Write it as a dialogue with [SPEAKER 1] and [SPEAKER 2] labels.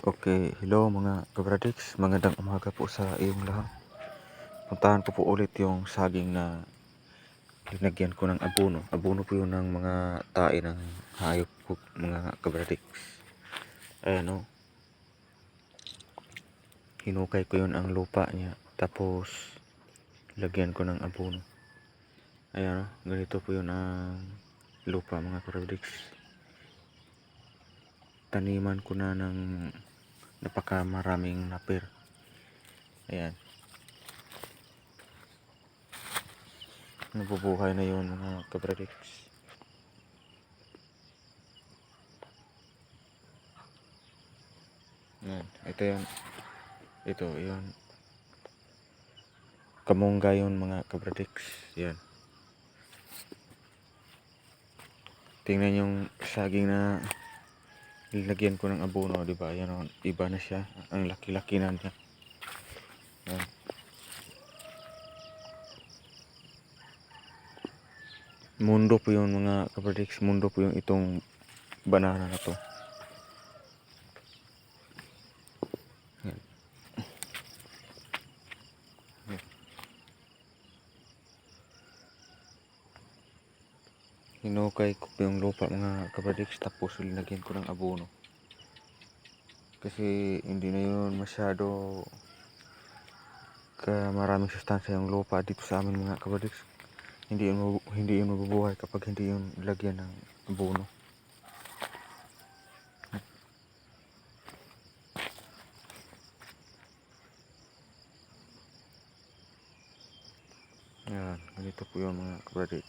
[SPEAKER 1] Okay, hello mga kabradix, magandang umaga po sa iyong lahat. Puntahan ko po ulit yung saging na linagyan ko ng abono. Abono po yun ng mga tae ng hayop po, mga kabradix. Ayan o, hinukay ko yun ang lupa niya. Tapos, lagyan ko ng abono. Ayan o, ganito po yun ang lupa mga kabradix. Taniman ko na ng napakamaraming napir. Ayan. Nabubuhay na yun mga kabradix. Yan, ito yan. Ito, yun. Kamungga yun mga kabradix. Yan. Tingnan yung saging na nilagyan ko ng abono, di ba? Yan, iba na siya. Ang laki-laki na niya. Yan. Mundo po yung mga kabradix. Mundo po yung itong banana na to. Yan. Yan. Hinukay ko po yung lupa mga kabradix. Tapos linagyan ko ng abono. Kasi hindi na yun masyado maraming sustansya yung lupa dito sa amin mga kabradix. Hindi yun mabubuhay kapag hindi yun lagyan ng abono. Yan, ganito po yun mga kabradix.